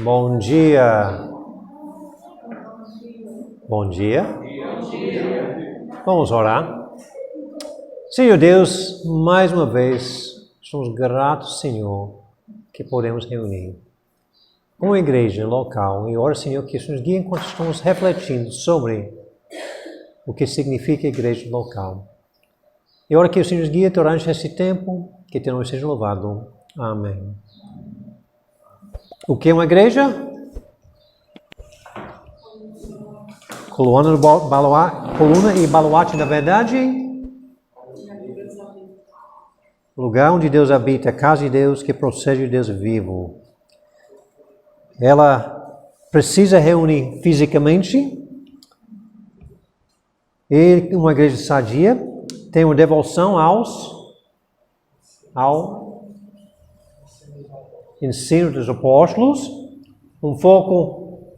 Bom dia. Bom dia. Vamos orar. Senhor Deus, mais uma vez, somos gratos, Senhor, que podemos reunir como igreja local e ora, Senhor, que isso nos guie enquanto estamos refletindo sobre o que significa igreja local. E ora que o Senhor nos guie durante esse tempo, que teu nome seja louvado. Amém. O que é uma igreja? Coluna e baluarte da verdade. Lugar onde Deus habita, a casa de Deus que procede de Deus vivo. Ela precisa reunir fisicamente. E uma igreja sadia tem uma devoção ao ensino dos apóstolos, um foco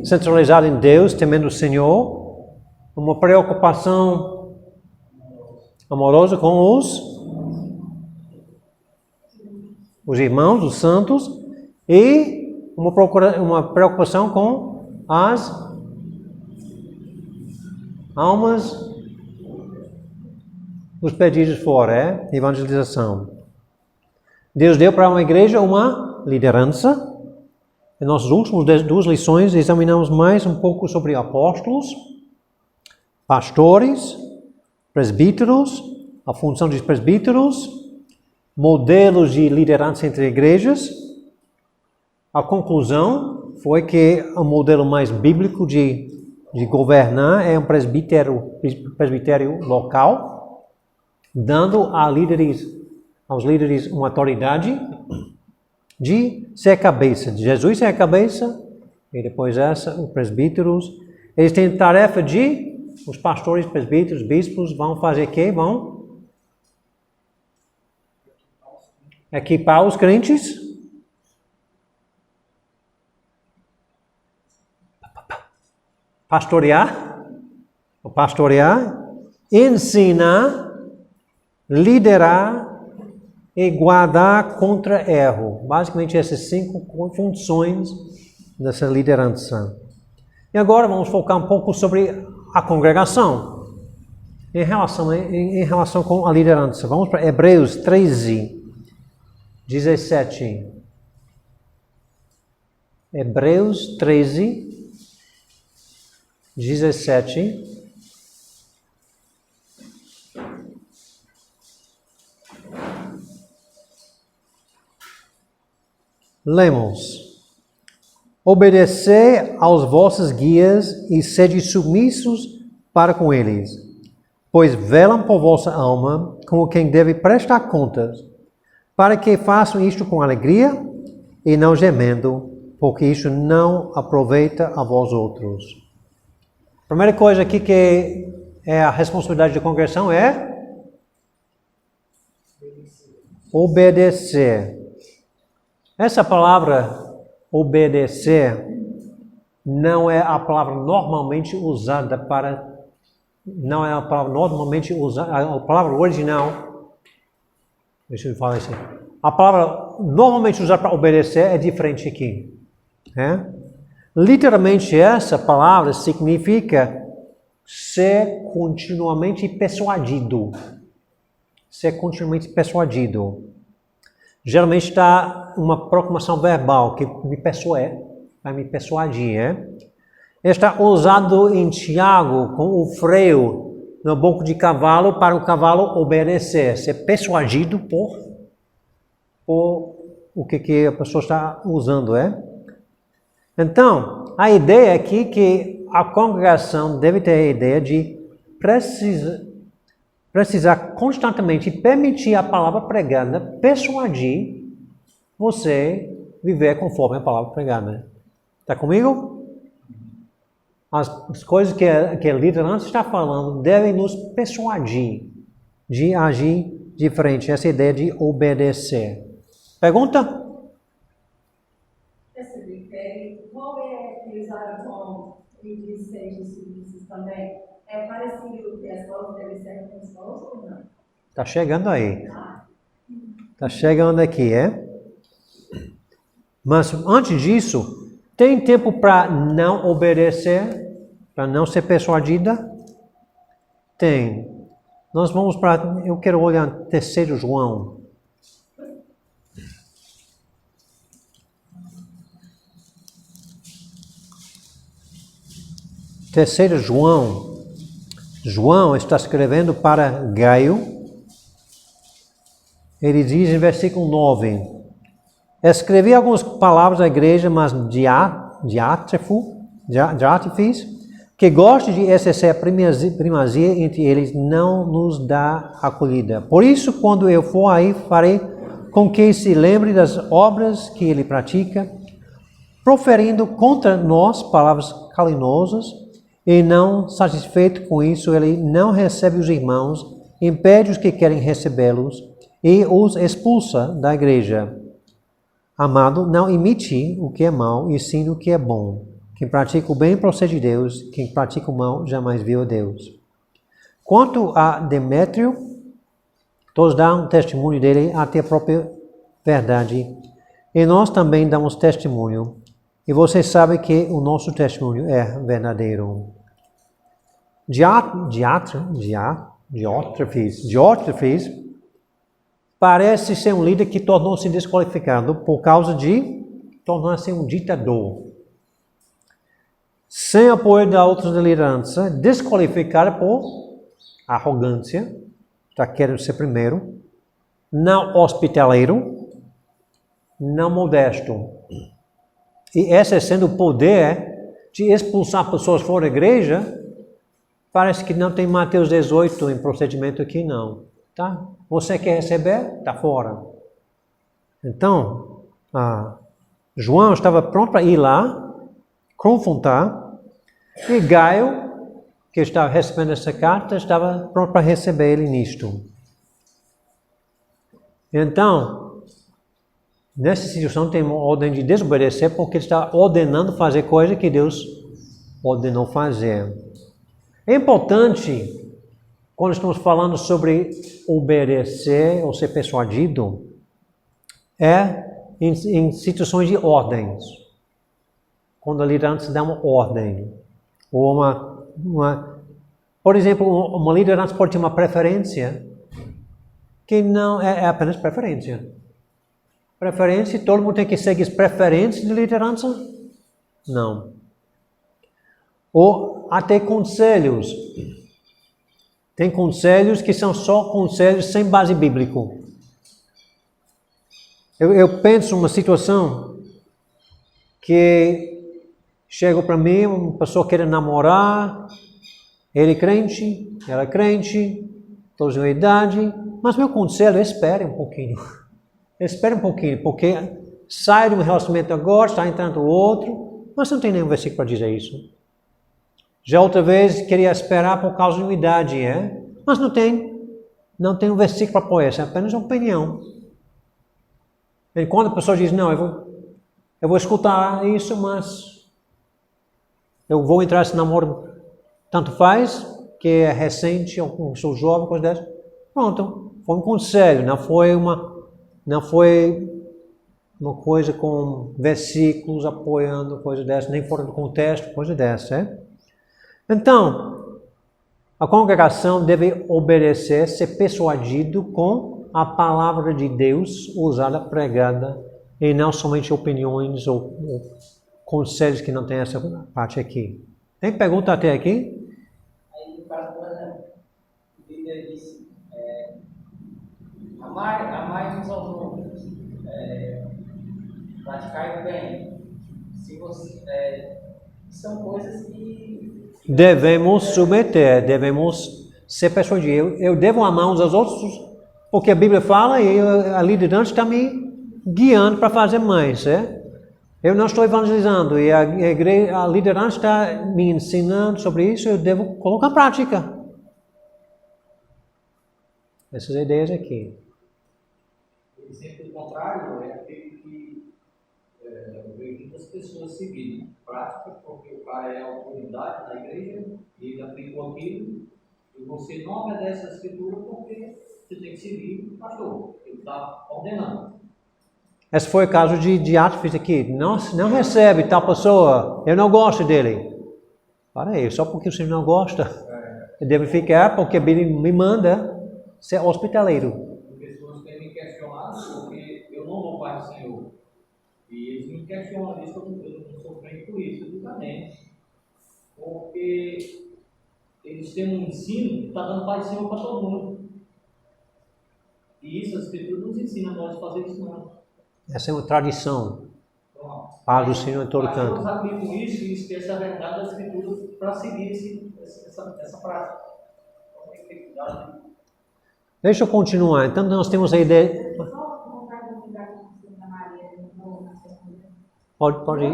centralizado em Deus, temendo o Senhor, uma preocupação amorosa com os irmãos, os santos, e uma preocupação com as almas dos perdidos fora, evangelização. Deus deu para uma igreja uma liderança. Em nossas últimas 2 lições, examinamos mais um pouco sobre apóstolos, pastores, presbíteros, a função dos presbíteros, modelos de liderança entre igrejas. A conclusão foi que o modelo mais bíblico de governar é um presbitério local, dando aos líderes uma autoridade de ser cabeça. Jesus é a cabeça, e depois os presbíteros. Eles têm tarefa os pastores, presbíteros, bispos, vão fazer o quê? Vão equipar os crentes. Pastorear, ensinar, liderar e guardar contra erro. Basicamente essas 5 funções dessa liderança. E agora vamos focar um pouco sobre a congregação, em relação com a liderança. Vamos para Hebreus 13, 17. Hebreus 13, 17. Lemos: obedecei aos vossos guias e sede submissos para com eles, pois velam por vossa alma como quem deve prestar contas, para que façam isto com alegria e não gemendo, porque isto não aproveita a vós outros. Primeira coisa aqui que é a responsabilidade da congregação é obedecer. Essa palavra obedecer não é a palavra normalmente usada a palavra original. Deixa eu falar assim. A palavra normalmente usada para obedecer é diferente aqui. Literalmente essa palavra significa ser continuamente persuadido. Ser continuamente persuadido. Geralmente está uma proclamação verbal que vai me persuadir. Está usado em Tiago com o freio no boco de cavalo para o cavalo obedecer, ser persuadido por o que a pessoa está usando. Então, a ideia aqui é que a congregação deve ter a ideia de precisar constantemente permitir a palavra pregada persuadir você viver conforme a palavra pregada. Está comigo? As coisas que a liderança está falando devem nos persuadir de agir diferente. Essa ideia de obedecer. Pergunta? Esse critério, qual é utilizado com líderes sejam submissos também? É parecido que as vozes devem ser com os vozes ou não? Está chegando aí. Está chegando aqui, Mas antes disso, tem tempo para não obedecer, para não ser persuadida? Tem. Nós vamos para, eu quero olhar 3 João. Terceiro João. João está escrevendo para Gaio. Ele diz em versículo 9: escrevi algumas palavras à igreja, mas Diátrefes, que gosta de exercer a primazia entre eles, não nos dá acolhida. Por isso, quando eu for aí, farei com que se lembre das obras que ele pratica, proferindo contra nós palavras caluniosas, e não satisfeito com isso, ele não recebe os irmãos, impede os que querem recebê-los e os expulsa da igreja. Amado, não imite o que é mau, e sim o que é bom. Quem pratica o bem procede de Deus, quem pratica o mal jamais viu a Deus. Quanto a Demétrio, todos dão testemunho dele até a própria verdade, e nós também damos testemunho. E vocês sabem que o nosso testemunho é verdadeiro. Diótrefes parece ser um líder que tornou-se desqualificado por causa de tornar-se um ditador. Sem apoio da outra liderança, desqualificado por arrogância, está querendo ser primeiro, não hospitaleiro, não modesto. E exercendo o poder de expulsar pessoas fora da igreja, parece que não tem Mateus 18 em procedimento aqui não. Tá? Você quer receber? Está fora. Então, João estava pronto para ir lá, confrontar, e Gaio, que estava recebendo essa carta, estava pronto para receber ele nisto. Então, nessa situação tem uma ordem de desobedecer, porque ele está ordenando fazer coisa que Deus ordenou fazer. É importante, quando estamos falando sobre obedecer ou ser persuadido, em situações de ordens. Quando a liderança dá uma ordem. Ou por exemplo, uma liderança pode ter uma preferência que não é apenas preferência. Preferência, todo mundo tem que seguir as preferências de liderança? Não. Ou até conselhos. Tem conselhos que são só conselhos sem base bíblica. Eu penso numa situação que chega para mim, uma pessoa quer namorar, ele é crente, ela é crente, todos em idade, mas meu conselho é espere um pouquinho. Espere um pouquinho, porque sai de um relacionamento agora, está entrando outro, mas não tem nenhum versículo para dizer isso. Já outra vez queria esperar por causa de uma idade, mas não tem um versículo para apoiar, é apenas uma opinião. E quando a pessoa diz, não, eu vou escutar isso, mas eu vou entrar nesse namoro, tanto faz, que é recente, eu sou jovem, coisa dessa. Pronto, foi um conselho, não foi uma coisa com versículos apoiando, coisa dessa, nem fora do contexto, coisa dessa. Então, a congregação deve obedecer, ser persuadido com a palavra de Deus usada, pregada, e não somente opiniões ou conselhos que não tem essa parte aqui. Tem pergunta até aqui? Aí, no caso, por exemplo, o líder disse, amai uns aos outros, praticar o bem. Se você, são coisas que devemos submeter, devemos ser persuadidos. Eu devo amar uns aos outros, porque a Bíblia fala e a liderança está me guiando para fazer mais. Eu não estou evangelizando e a liderança está me ensinando sobre isso, eu devo colocar em prática. Essas ideias aqui. O exemplo contrário é aquele que eu vejo muitas pessoas seguindo. Prática, porque o cara é autoridade na igreja, e ele aplicou aquilo, e você não obedece a escritura porque você tem que seguir o pastor, ele está ordenando. Esse foi o caso de Atos aqui. Não recebe tal pessoa, eu não gosto dele. Para aí, só porque o Senhor não gosta, eu devo ficar porque ele me manda ser hospitaleiro. Pessoas têm me questionado porque eu não vou para o Senhor. E eles me questionam isso, eu não sofrendo por isso, justamente. Porque eles têm um ensino que está dando paz do Senhor para todo mundo. E isso, as Escrituras nos ensinam a nós fazer isso não. Essa é uma tradição. Então, Paz do Senhor em todo nós canto. aplicamos isso e esquece a verdade das Escrituras para seguir essa prática. Então, tem que ter cuidado. Deixa eu continuar. Então, nós temos a ideia. Só vontade de lembrar que a Maria na segunda. Pode ir.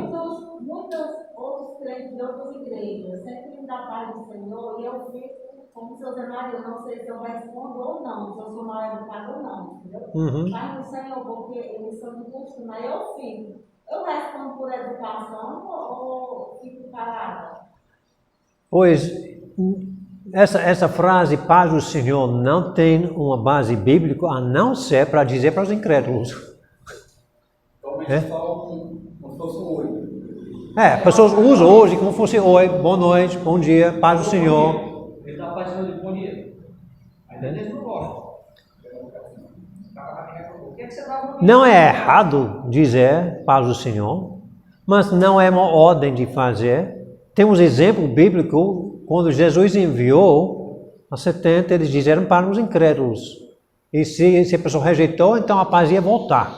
Muitos outros crentes de outras igrejas sempre me dá paz do Senhor e eu fico como se eu Zé Maria, eu não sei se eu respondo ou não, se eu sou mal educado ou não, entendeu? Uhum. Mas no Senhor, porque eles são de costume, aí eu fico. Eu respondo por educação ou fico parada? Pois, essa frase, paz do Senhor, não tem uma base bíblica, a não ser para dizer para os incrédulos. Então, a gente fala como se fosse um oi. Pessoas usam hoje como se fosse oi, boa noite, bom dia, paz do Senhor. Ele está fazendo de bom dia. Ainda eles não gostam. O que é que você dá? Não é errado dizer paz do Senhor, mas não é uma ordem de fazer. Temos exemplo bíblico, quando Jesus enviou a 70, eles disseram para os incrédulos. E se a pessoa rejeitou, então a paz ia voltar.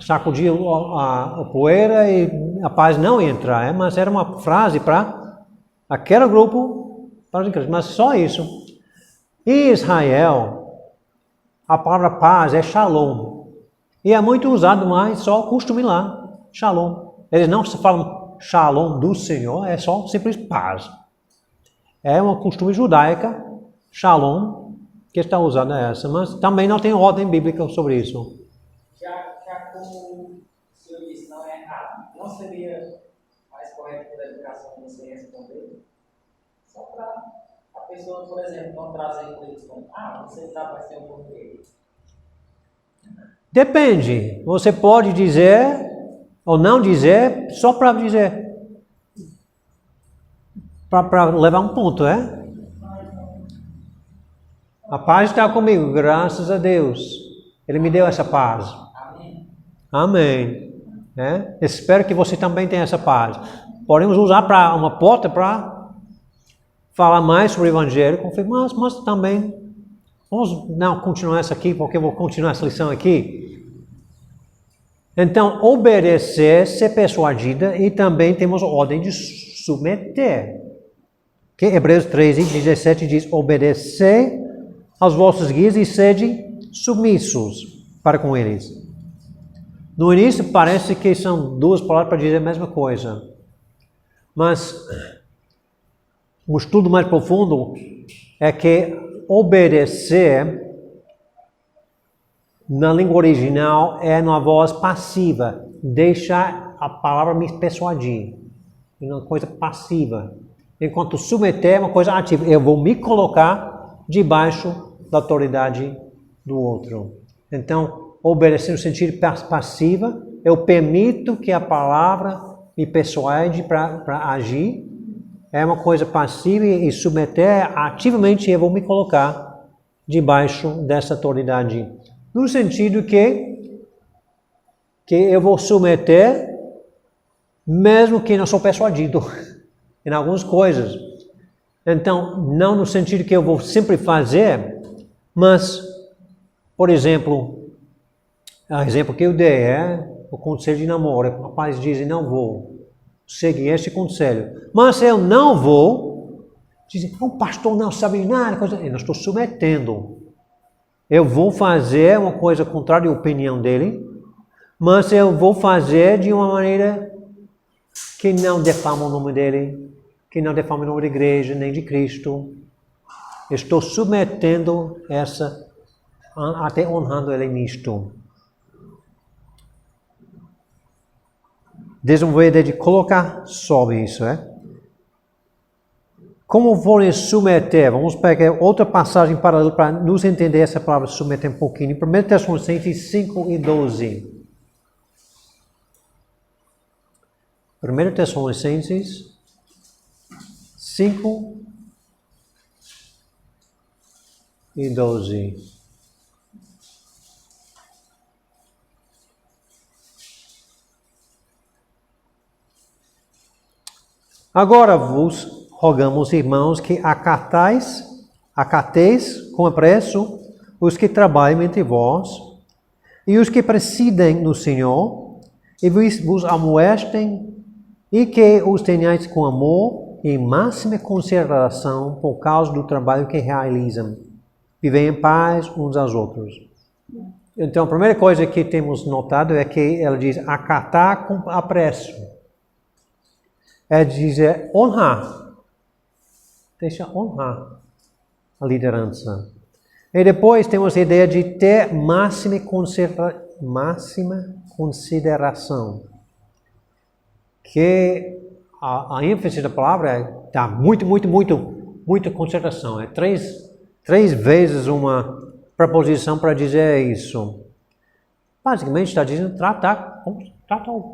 Sacudiu a poeira e a paz não ia entrar. Mas era uma frase para aquele grupo, para os incrédulos. Mas só isso. Em Israel, a palavra paz é shalom. E é muito usado, mas só costume lá. Shalom. Eles não falam shalom do Senhor, é só simples paz. É uma costume judaica, shalom, que está usando essa. Mas também não tem ordem bíblica sobre isso. Já como o senhor disse, não é errado, não seria mais correto pela educação você responder? Só para a pessoa, por exemplo, não trazer com eles como, você sabe, vai ser um português. Depende. Você pode dizer ou não dizer, só para dizer. Para levar um ponto, é? A paz está comigo, graças a Deus. Ele me deu essa paz. Amém. Espero que você também tenha essa paz. Podemos usar para uma porta para falar mais sobre o Evangelho, mas também vamos não continuar essa aqui, porque eu vou continuar essa lição aqui. Então, obedecer, ser persuadida e também temos a ordem de submeter. Que Hebreus 13:17 diz, obedecer aos vossos guias e sede submissos para com eles. No início parece que são duas palavras para dizer a mesma coisa. Mas um estudo mais profundo é que obedecer na língua original é uma voz passiva. Deixar a palavra me persuadir. É uma coisa passiva. Enquanto submeter é uma coisa ativa. Eu vou me colocar debaixo da autoridade do outro. Então, obedecer no sentido passiva, eu permito que a palavra me persuade para agir. É uma coisa passiva e submeter ativamente eu vou me colocar debaixo dessa autoridade. No sentido que eu vou submeter mesmo que não sou persuadido em algumas coisas. Então, não no sentido que eu vou sempre fazer, mas, por exemplo, o exemplo que eu dei é o conselho de namoro. O rapaz diz, não vou seguir esse conselho. Mas se eu não vou, diz, o pastor não sabe nada, eu não estou submetendo. Eu vou fazer uma coisa contrária à opinião dele, mas eu vou fazer de uma maneira que não defama o nome dele, que não defama o nome da igreja, nem de Cristo. Estou submetendo essa, até honrando ele nisto. Desenvolver de colocar sobre isso, Como podem submeter? Vamos pegar outra passagem paralela para nos entender essa palavra submeter um pouquinho. 1 Tessalonicenses 5 e 12. 1 Tessalonicenses 5 e 12. Agora vos rogamos, irmãos, que acateis com apreço os que trabalham entre vós e os que presidem no Senhor, e vos amoestem, e que os tenhais com amor e máxima consideração por causa do trabalho que realizam. Vivem em paz uns aos outros. Então, a primeira coisa que temos notado é que ela diz acatar com apreço. É dizer honrar. Deixa honrar a liderança. E depois temos a ideia de ter máxima consideração. Que a ênfase da palavra é dar muita consideração. É três vezes uma preposição para dizer isso. Basicamente está dizendo trata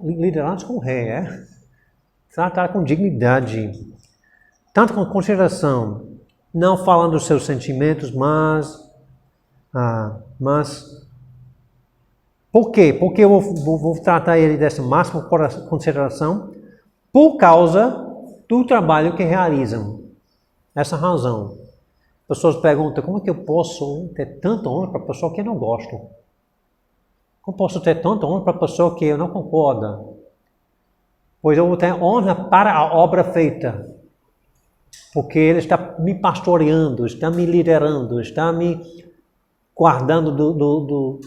liderança como rei, tratar com dignidade, tanto com consideração, não falando dos seus sentimentos, mas por quê? Porque eu vou tratar ele dessa máxima consideração por causa do trabalho que realizam. Essa razão. Pessoas perguntam, como é que eu posso ter tanta honra para a pessoa que eu não gosto? Como posso ter tanta honra para a pessoa que eu não concordo? Pois eu vou ter honra para a obra feita. Porque ele está me pastoreando, está me liderando, está me guardando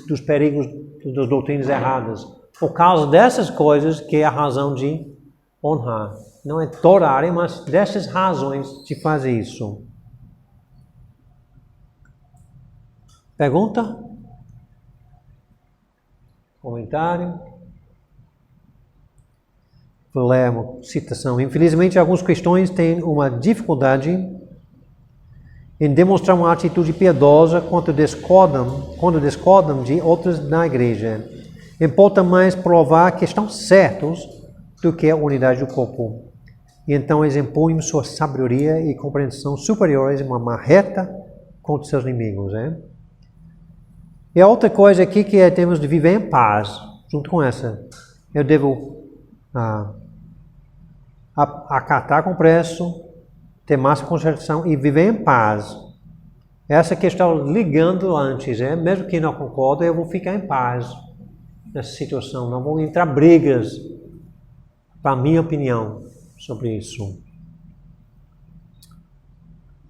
dos perigos das doutrinas erradas. Por causa dessas coisas que é a razão de honrar. Não é toda a área, mas dessas razões de fazer isso. Pergunta? Comentário? Vou ler uma citação. Infelizmente, alguns cristãos têm uma dificuldade em demonstrar uma atitude piedosa quando discordam de outros na igreja. Importa mais provar que estão certos do que a unidade do corpo. E então eles impõem sua sabedoria e compreensão superiores em uma marreta contra seus inimigos. E a outra coisa aqui que temos de viver em paz, junto com essa. Eu devo acatar com preço, ter máxima consideração e viver em paz. Essa que está ligando antes, mesmo que não concordo, eu vou ficar em paz nessa situação. Não vou entrar brigas para a minha opinião sobre isso.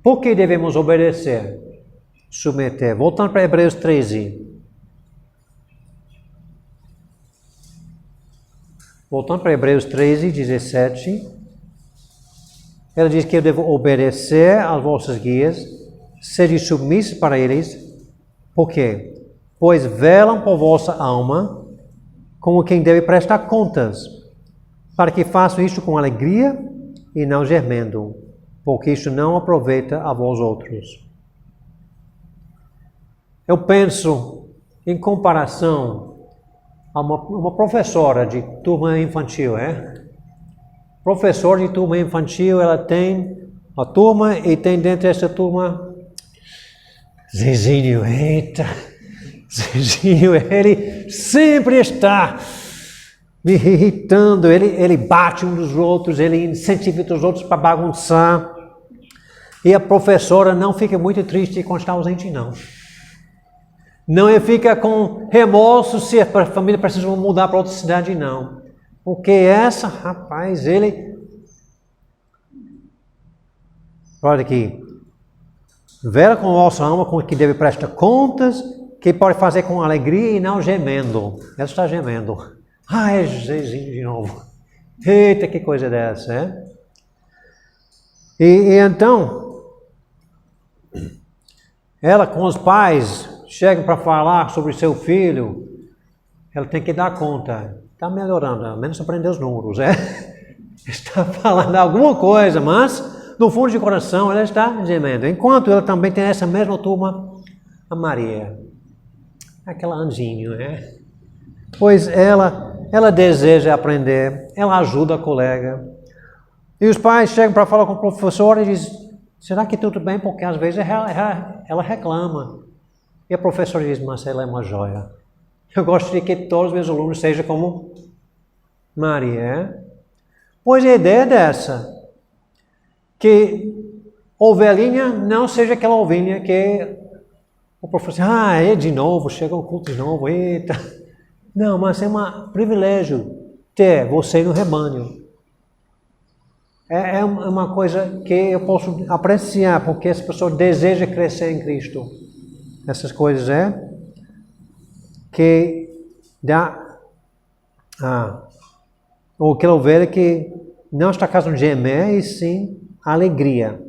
Por que devemos obedecer? Submeter. Voltando para Hebreus 13. Voltando para Hebreus 13, 17. Ela diz que eu devo obedecer às vossas guias, sede submissos para eles. Por quê? Pois velam por vossa alma, como quem deve prestar contas, para que façam isto com alegria e não gemendo, porque isto não aproveita a vós outros. Eu penso em comparação a uma professora de turma infantil, Professor de turma infantil, ela tem uma turma e tem dentro dessa turma Zezinho, Zezinho, ele sempre está me irritando, ele bate um dos outros, ele incentiva os outros para bagunçar. E a professora não fica muito triste quando está ausente, não. Não fica com remorso se a família precisa mudar para outra cidade, não. Porque essa, rapaz, olha aqui. Vela com a vossa alma, com que deve prestar contas, que pode fazer com alegria e não gemendo. Ela está gemendo. Ai, Zezinho de novo. Eita, que coisa dessa, E então, ela com os pais chegam para falar sobre seu filho, ela tem que dar conta. Está melhorando, ao menos aprendeu os números, Está falando alguma coisa, mas no fundo de coração, ela está gemendo. Enquanto ela também tem essa mesma turma, a Maria. Aquela anjinho, né? Pois ela deseja aprender, ela ajuda a colega. E os pais chegam para falar com o professor e dizem, será que tudo bem? Porque às vezes ela reclama. E a professora diz, mas ela é uma joia. Eu gosto de que todos os meus alunos sejam como Maria. Pois a ideia é dessa. Que ovelhinha não seja aquela ovelhinha que o professor diz, é de novo, chega um culto de novo, eita. Não, mas é um privilégio ter você no rebanho. É uma coisa que eu posso apreciar, porque essa pessoa deseja crescer em Cristo. Essas coisas que dá ou aquela ovelha que não está causando gemer, e sim alegria.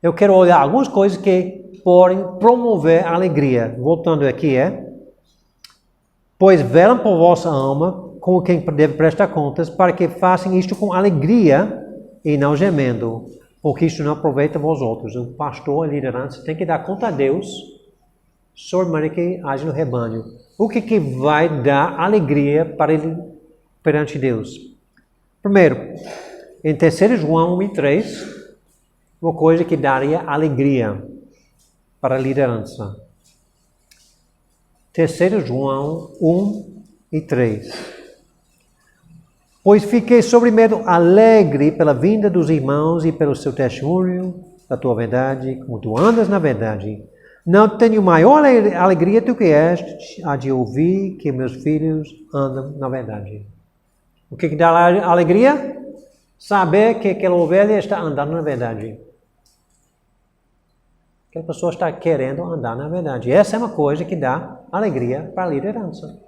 Eu quero olhar algumas coisas que podem promover a alegria. Voltando aqui pois velam por vossa alma com quem deve prestar contas, para que façam isto com alegria e não gemendo, porque isto não aproveita vós outros. O pastor, a liderança, tem que dar conta a Deus sobre a maneira que age no rebanho. O que vai dar alegria para ele perante Deus? Primeiro, em 3 João 1:3, uma coisa que daria alegria para a liderança. 3 João 1:3. Pois fiquei sobremodo alegre pela vinda dos irmãos e pelo seu testemunho da tua verdade, como tu andas na verdade. Não tenho maior alegria do que esta, a de ouvir que meus filhos andam na verdade. O que dá alegria? Saber que aquela ovelha está andando na verdade. Aquela pessoa está querendo andar na verdade. Essa é uma coisa que dá alegria para a liderança.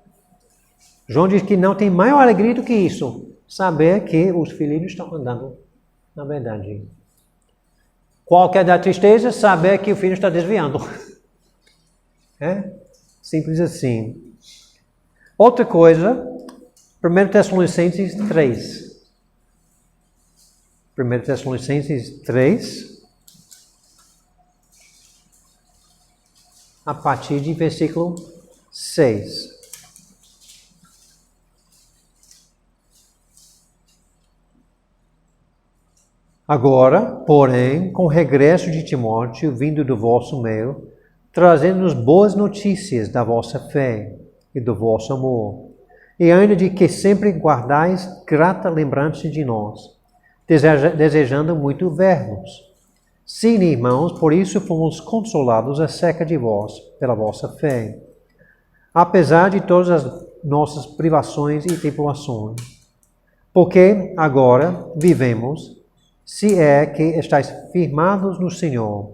João diz que não tem maior alegria do que isso. Saber que os filhinhos estão andando na verdade. Qual que é da tristeza? Saber que o filho está desviando. Simples assim. Outra coisa, 1 Tessalonicenses 3. 1 Tessalonicenses 3. A partir de versículo 6. Agora, porém, com o regresso de Timóteo, vindo do vosso meio, trazendo-nos boas notícias da vossa fé e do vosso amor, e ainda de que sempre guardais grata lembrança de nós, desejando muito ver-nos. Sim, irmãos, por isso fomos consolados acerca de vós, pela vossa fé, apesar de todas as nossas privações e tribulações. Porque agora vivemos, se é que estáis firmados no Senhor,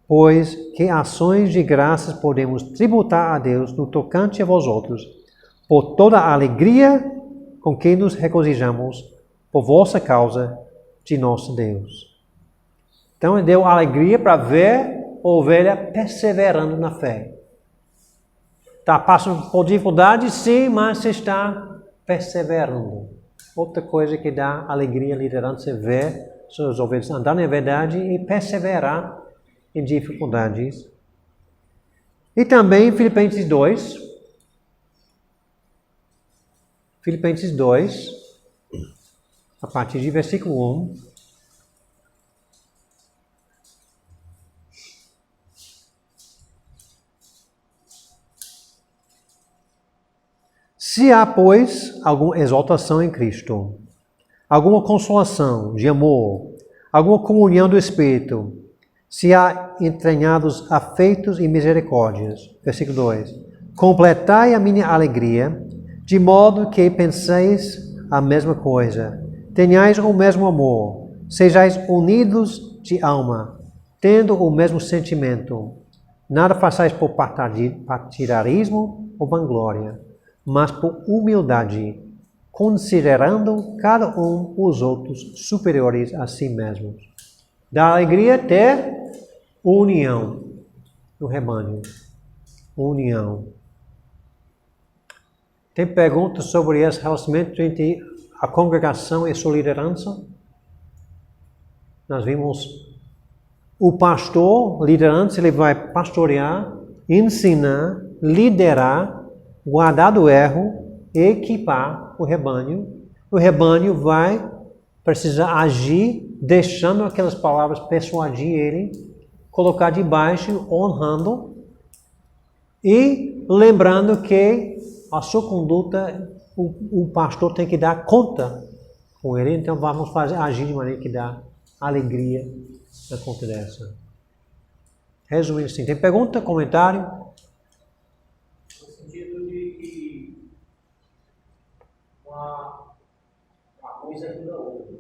pois que ações de graças podemos tributar a Deus no tocante a vós outros, por toda a alegria com que nos regozijamos por vossa causa de nosso Deus. Então, deu alegria para ver a ovelha perseverando na fé. Está passando por dificuldades, sim, mas está perseverando. Outra coisa que dá alegria à liderança é ver suas ovelhas andar na verdade e perseverar em dificuldades. E também Filipenses 2. Filipenses 2, a partir de versículo 1. Se há, pois, alguma exaltação em Cristo, alguma consolação de amor, alguma comunhão do Espírito, se há entranhados afeitos e misericórdias. Versículo 2. Completai a minha alegria, de modo que penseis a mesma coisa, tenhais o mesmo amor, sejais unidos de alma, tendo o mesmo sentimento. Nada façais por partidarismo ou vanglória, mas por humildade, considerando cada um os outros superiores a si mesmos. Dá alegria ter união no rebanho. União. Tem perguntas sobre esse relacionamento entre a congregação e sua liderança? nós vimos o pastor, liderança, ele vai pastorear, ensinar, liderar, guardar do erro, equipar o rebanho. O rebanho vai precisar agir, deixando aquelas palavras persuadir ele, colocar debaixo, honrando e lembrando que a sua conduta, o pastor tem que dar conta com ele. Então vamos agir de maneira que dá alegria na conta dessa. Resumindo assim, tem pergunta, comentário? No sentido de que uma coisa ajuda a outra.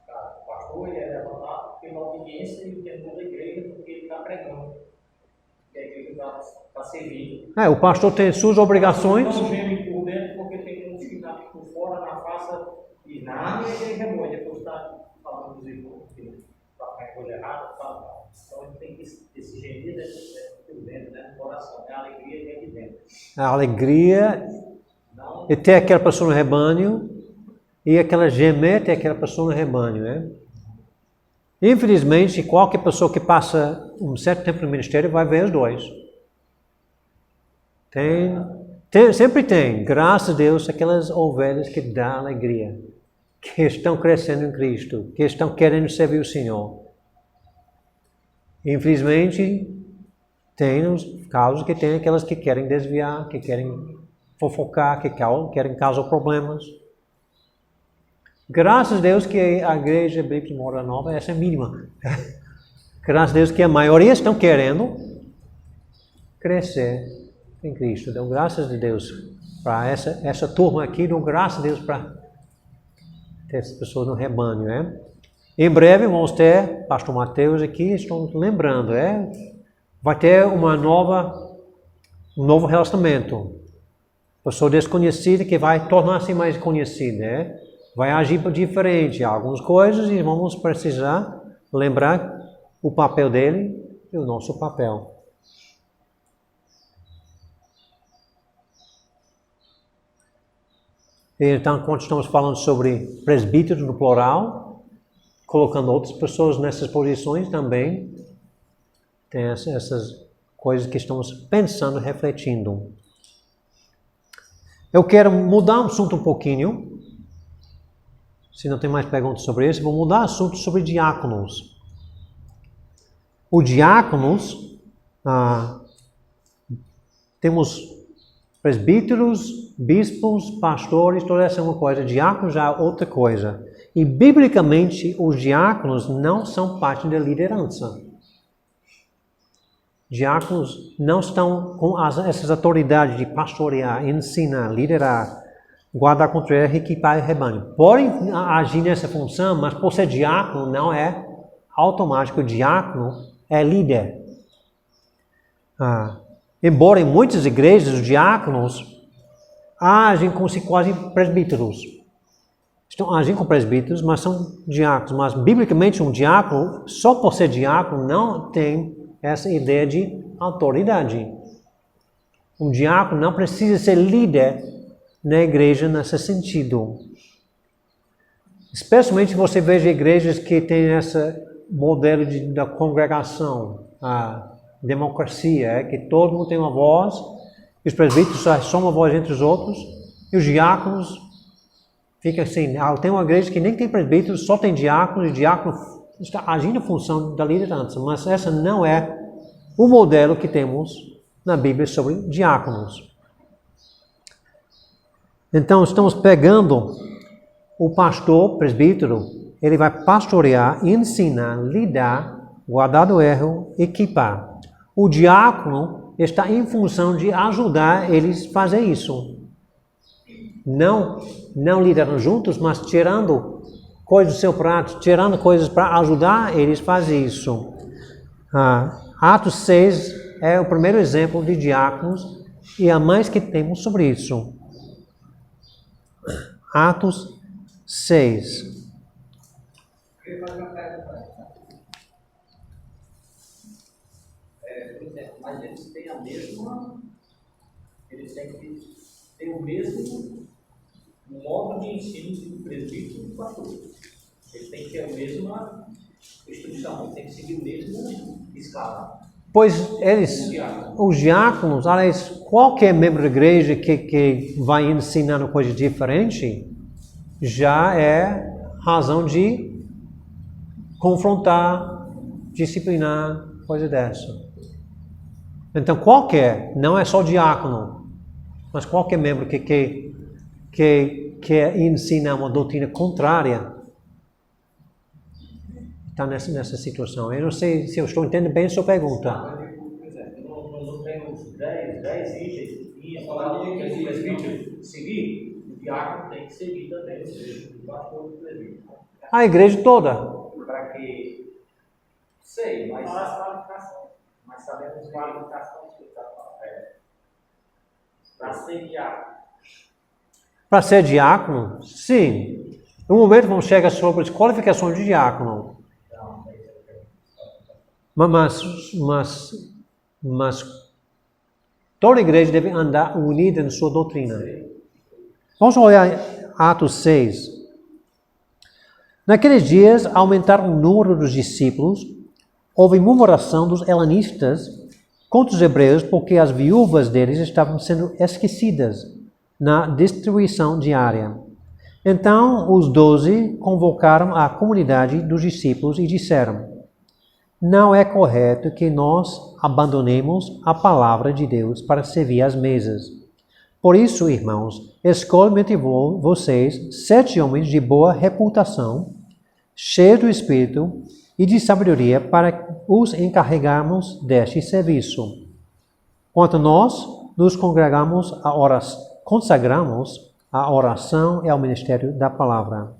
O pastor ele é levantado pela audiência e tem toda a igreja porque ele está pregando. E a igreja está servindo. O pastor tem suas obrigações. Não geme por dentro porque tem uns que estão por fora na face e na área e a igreja é boa. Depois está falando dos irmãos que está fazendo coisa errada, tal. Então ele tem que esse gemer por dentro, né? No coração. A alegria vem de dentro. A alegria é ter aquela pessoa no rebanho e aquela gemer ter aquela pessoa no rebanho, né? Infelizmente, qualquer pessoa que passa um certo tempo no ministério vai ver os dois. Sempre tem, graças a Deus, aquelas ovelhas que dão alegria, que estão crescendo em Cristo, que estão querendo servir o Senhor. Infelizmente, tem os casos que tem aquelas que querem desviar, que querem fofocar, que querem causar problemas. Graças a Deus que a igreja Bíblica de Morada Nova, essa é mínima. Graças a Deus que a maioria estão querendo crescer em Cristo. Então, graças a Deus para essa turma aqui, então, graças a Deus para ter essas pessoas no rebanho, né? Em breve vamos ter pastor Mateus aqui, estão lembrando, vai ter um novo relacionamento. Pessoa desconhecida que vai tornar-se mais conhecida, vai agir diferente algumas coisas e vamos precisar lembrar o papel dele e o nosso papel. Então, quando estamos falando sobre presbíteros no plural, colocando outras pessoas nessas posições também, tem essas coisas que estamos pensando, refletindo. Eu quero mudar o assunto um pouquinho. Se não tem mais perguntas sobre isso, vou mudar o assunto sobre diáconos. O diáconos, temos presbíteros, bispos, pastores, toda essa é uma coisa. Diáconos já é outra coisa. E, biblicamente, os diáconos não são parte da liderança. Diáconos não estão com essas autoridades de pastorear, ensinar, liderar, guardar contra ele, equipar o rebanho. Podem agir nessa função, mas por ser diácono não é automático. O diácono é líder. Embora em muitas igrejas os diáconos agem como se quase presbíteros. Estão agindo como presbíteros, mas são diáconos. Mas biblicamente um diácono, só por ser diácono, não tem essa ideia de autoridade. Um diácono não precisa ser líder na igreja nesse sentido. Especialmente você veja igrejas que têm esse modelo da congregação, a democracia, que todo mundo tem uma voz, e os presbíteros só são uma voz entre os outros, e os diáconos ficam assim. Tem uma igreja que nem tem presbíteros, só tem diáconos, e o diácono está agindo em função da liderança, mas essa não é o modelo que temos na Bíblia sobre diáconos. Então, estamos pegando o pastor, presbítero, ele vai pastorear, ensinar, lidar, guardar do erro, equipar. O diácono está em função de ajudar eles a fazer isso. Não liderando juntos, mas tirando coisas do seu prato, tirando coisas para ajudar eles a fazer isso. Atos 6 é o primeiro exemplo de diáconos e há mais que temos sobre isso. Atos 6. Mas eles têm a mesma, eles têm que ter o mesmo modo de ensino de presbítero e pastor. Ele tem que ter a mesma instrução, ele tem que seguir o mesmo escala. Pois os diáconos, aliás, qualquer membro da igreja que vai ensinando coisa diferente, já é razão de confrontar, disciplinar, coisa dessa. Então qualquer, não é só diácono, mas qualquer membro que ensina uma doutrina contrária, está nessa situação. Eu não sei se eu estou entendendo bem a sua pergunta. Por exemplo, não temos 10 itens que ia falar que o presbítero seguir, o diácono tem que seguir também, ou seja, o pastor do presbítero. A igreja toda. Para que, sei, mas As qualificações. Mas sabemos qualificações que está falando. Para ser diácono. Para ser diácono? Sim. No momento vamos chegar sobre as qualificações de diácono. Mas toda a igreja deve andar unida na sua doutrina. Vamos olhar Atos 6. Naqueles dias aumentaram o número dos discípulos. Houve murmuração dos helenistas contra os hebreus porque as viúvas deles estavam sendo esquecidas na distribuição diária. Então os 12 convocaram a comunidade dos discípulos e disseram: não é correto que nós abandonemos a palavra de Deus para servir às mesas. Por isso, irmãos, escolho entre vocês 7 homens de boa reputação, cheios do Espírito e de sabedoria, para os encarregarmos deste serviço. Quanto nós nos consagramos à oração e ao ministério da palavra.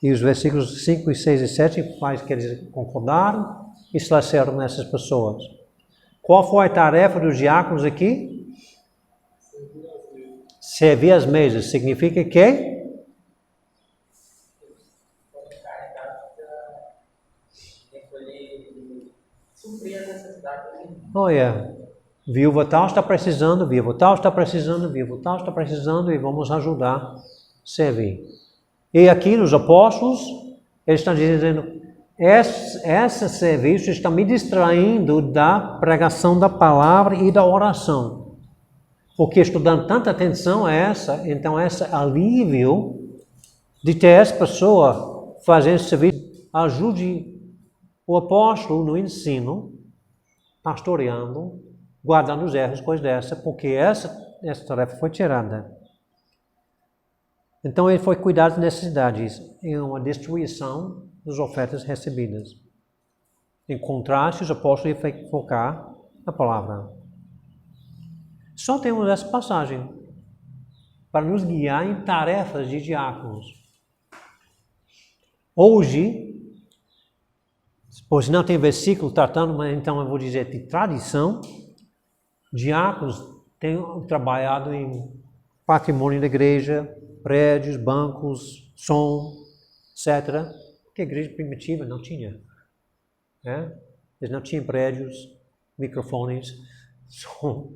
E os versículos 5, 6 e 7 faz que eles concordaram e esclareceram essas pessoas. Qual foi a tarefa dos diáconos aqui? Servir as mesas. Significa que? Suprir as necessidades. Olha, viúva tal está precisando, viúva tal está precisando, viúva tal está precisando e vamos ajudar a servir. E aqui nos apóstolos, eles estão dizendo, esse serviço está me distraindo da pregação da palavra e da oração. Porque estou dando tanta atenção a essa, então esse alívio de ter essa pessoa fazendo esse serviço, ajude o apóstolo no ensino, pastoreando, guardando os erros, coisas dessa, porque essa tarefa foi tirada. Então ele foi cuidar das necessidades em uma distribuição das ofertas recebidas. Em contraste, os apóstolos iam focar na palavra. Só temos essa passagem para nos guiar em tarefas de diáconos. Hoje, pois não tem versículo tratando, mas então eu vou dizer de tradição, diáconos têm trabalhado em patrimônio da igreja, prédios, bancos, som, etc. Porque a igreja primitiva não tinha. Né? Eles não tinham prédios, microfones, som.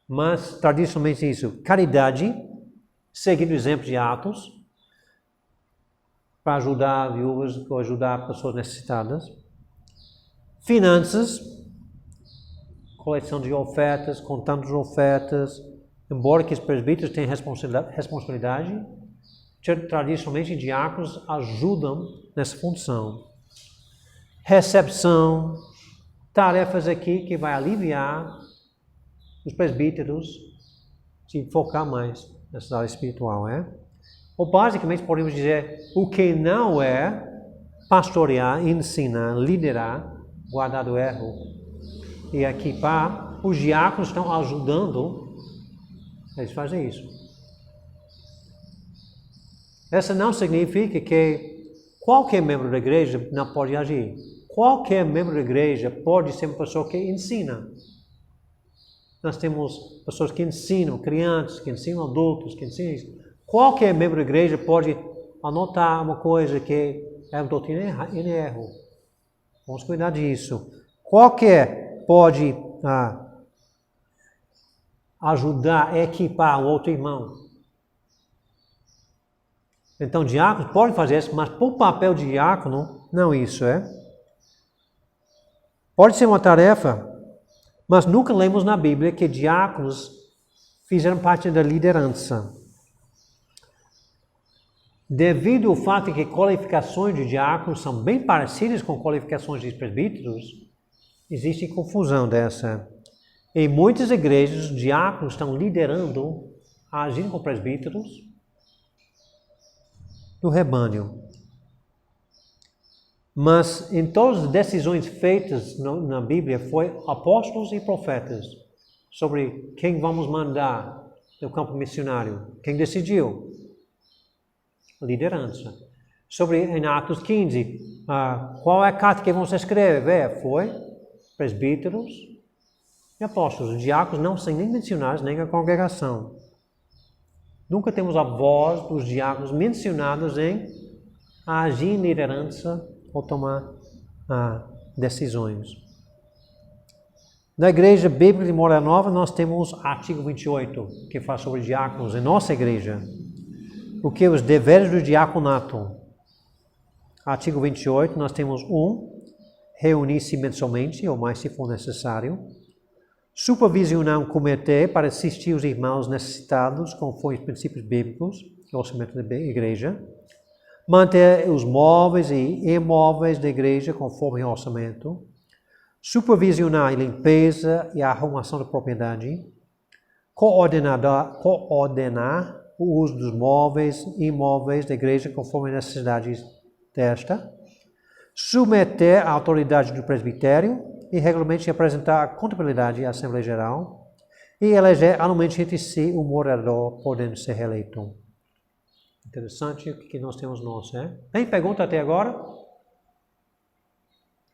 Mas, tradicionalmente isso, caridade, seguindo o exemplo de Atos, para ajudar viúvas ou ajudar pessoas necessitadas. Finanças, coleção de ofertas, contando as ofertas, embora que os presbíteros tenham responsabilidade, tradicionalmente diáconos ajudam nessa função. Recepção, tarefas aqui que vai aliviar os presbíteros se focar mais nessa área espiritual, Ou basicamente podemos dizer o que não é pastorear, ensinar, liderar, guardar do erro e equipar. Os diáconos estão ajudando eles fazem isso. Essa não significa que qualquer membro da igreja não pode agir. Qualquer membro da igreja pode ser uma pessoa que ensina. Nós temos pessoas que ensinam crianças, que ensinam adultos, que ensinam isso. Qualquer membro da igreja pode anotar uma coisa que é uma doutrina em erro. Vamos cuidar disso. Qualquer pode ajudar a equipar o outro irmão. Então, diáconos podem fazer isso, mas por papel de diácono, não isso, Pode ser uma tarefa, mas nunca lemos na Bíblia que diáconos fizeram parte da liderança. Devido ao fato que qualificações de diáconos são bem parecidas com qualificações de presbíteros, existe confusão dessa. Em muitas igrejas, os diáconos estão liderando, agindo com presbíteros do rebanho. Mas em todas as decisões feitas na Bíblia, foi apóstolos e profetas sobre quem vamos mandar no campo missionário. Quem decidiu? Liderança. Sobre em Atos 15, qual é a carta que vamos escrever? Foi presbíteros e apóstolos. Os diáconos não são nem mencionados, nem a congregação. Nunca temos a voz dos diáconos mencionados em agir em liderança ou tomar decisões. Na Igreja Bíblica de Moreira Nova, nós temos o artigo 28, que fala sobre diáconos em nossa igreja. O que os deveres do diaconato? Artigo 28, nós temos 1. Reunir-se mensalmente, ou mais se for necessário. Supervisionar um comitê para assistir os irmãos necessitados conforme os princípios bíblicos e orçamento da igreja. Manter os móveis e imóveis da igreja conforme o orçamento. Supervisionar a limpeza e a arrumação da propriedade. Coordenar o uso dos móveis e imóveis da igreja conforme as necessidades desta. Submeter a autoridade do presbitério e regularmente apresentar a contabilidade à Assembleia Geral e eleger anualmente entre si o moderador, podendo ser reeleito. Interessante o que nós temos nós, Tem pergunta até agora?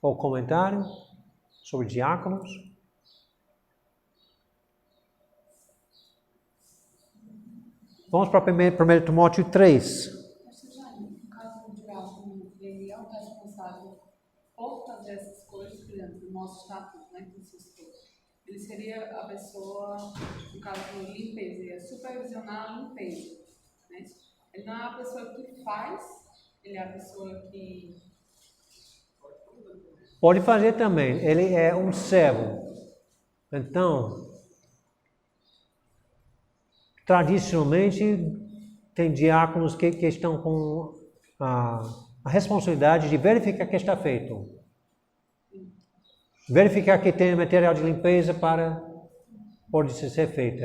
Ou comentário sobre diáconos? Vamos para 1 Timóteo 3. No caso do diácono, ele é o responsável por fazer essas coisas, por exemplo, do nosso estatuto, que você citou. Ele seria a pessoa, no caso de limpeza, ele é supervisionar a limpeza. Ele não é a pessoa que faz, ele é a pessoa que... Pode fazer também, ele é um servo. Então, tradicionalmente, tem diáconos que estão com a responsabilidade de verificar que está feito. Verificar que tem material de limpeza pode ser feito,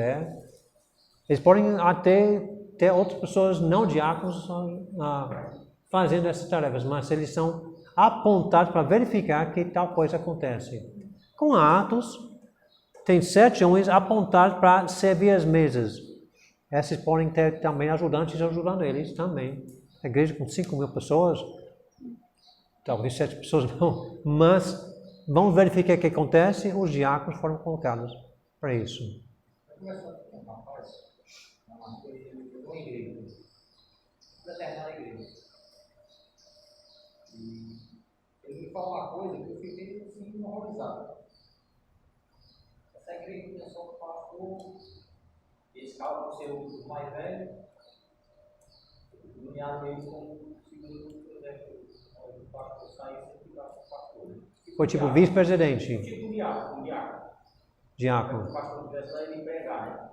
Eles podem até ter outras pessoas não diáconos fazendo essas tarefas, mas eles são apontados para verificar que tal coisa acontece. Com Atos, tem 7 homens apontados para servir as mesas. Esses podem ter também ajudantes ajudando eles também. A igreja com 5.000 pessoas, talvez 7 pessoas não, mas vamos verificar o que acontece, os diáconos foram colocados para isso. Uma igreja, determinada igreja. E ele me falou uma coisa que eu fiquei assim horrorizado. Essa igreja começou com o pastor, esse cara por ser o mais velho, nomeado ele como segundo o pastor saísse e ficasse com o pastor. Foi tipo vice-presidente. Tipo um diácono. Diácono. O pastor tivesse lá ele pregar,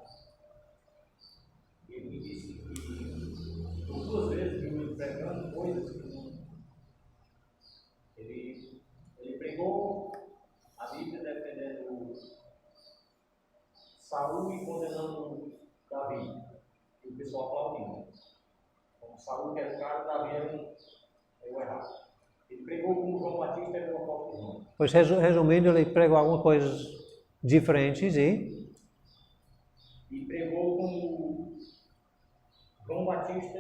Ele me disse que por 2 vezes viu ele pregando coisas que não. Ele pregou a Bíblia defendendo Saul e condenando Davi. E o pessoal aplaudindo. Como Saul que era o cara, Davi era o errado. Ele pregou como João Batista era o apóstolo. Pois resumindo, ele pregou algumas coisas diferentes e pregou como João Batista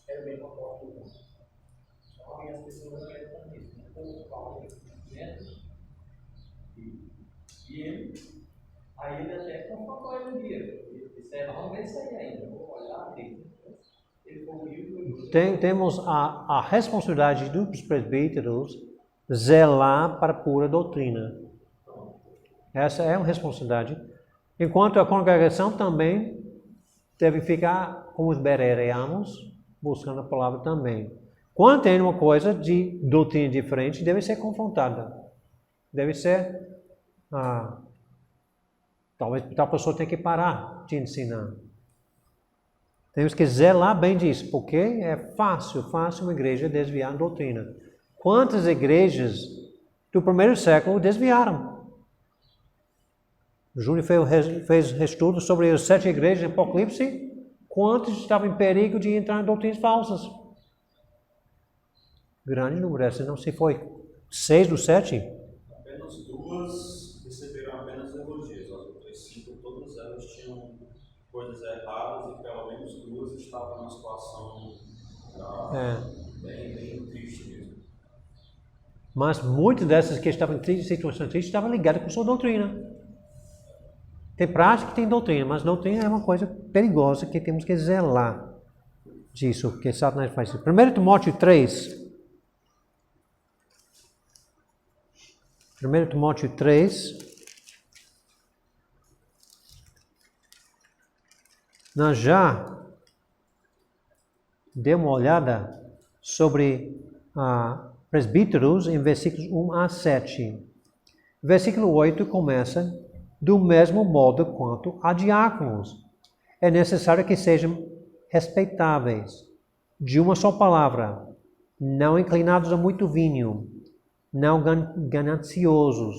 era o mesmo apóstolo. Então, as pessoas acreditam nisso. O povo fala dentro. E ele, aí ele até confrontou ele um dia. Ele disse: vamos ver isso aí ainda. Vou olhar aqui. Ele ouviu. Temos a responsabilidade dos presbíteros zelar para a pura doutrina. Essa é uma responsabilidade. Enquanto a congregação também deve ficar como os bereanos, buscando a palavra também. Quando tem uma coisa de doutrina diferente, deve ser confrontada. Deve ser, talvez tal pessoa tenha que parar de ensinar. Temos que zelar bem disso, porque é fácil uma igreja desviar a doutrina. Quantas igrejas do primeiro século desviaram? Júnior fez estudo sobre as 7 igrejas em Apocalipse. Quantos estavam em perigo de entrar em doutrinas falsas? Grande número, não se foi 6 dos 7? Apenas 2 receberam apenas elogios, as outras 5, todas elas tinham coisas erradas e pelo menos 2 estavam numa situação bem triste mesmo. Mas muitas dessas que estavam em situações tristes estavam ligadas com sua doutrina. Tem prática e tem doutrina, mas doutrina é uma coisa perigosa que temos que zelar disso, que Satanás faz isso. 1 Timóteo 3. 1 Timóteo 3. Nós já demos uma olhada sobre presbíteros em versículos 1 a 7. Versículo 8 começa: do mesmo modo quanto a diáconos. É necessário que sejam respeitáveis, de uma só palavra, não inclinados a muito vinho, não gananciosos,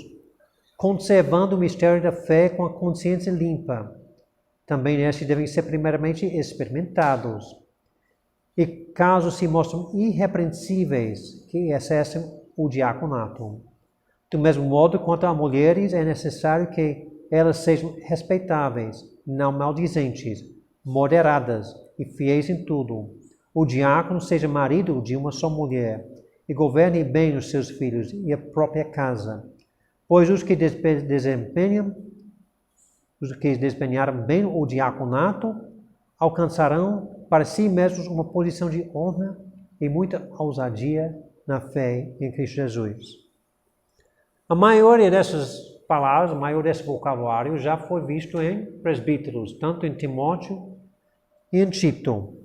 conservando o mistério da fé com a consciência limpa. Também estes devem ser primeiramente experimentados. E caso se mostrem irrepreensíveis, que exercem o diaconato. Do mesmo modo, quanto a mulheres, é necessário que elas sejam respeitáveis, não maldizentes, moderadas e fiéis em tudo. O diácono seja marido de uma só mulher e governe bem os seus filhos e a própria casa. Pois os que desempenharam bem o diaconato alcançarão para si mesmos uma posição de honra e muita ousadia na fé em Cristo Jesus. A maioria dessas palavras, a maioria desse vocabulário já foi visto em presbíteros, tanto em Timóteo e em Tito.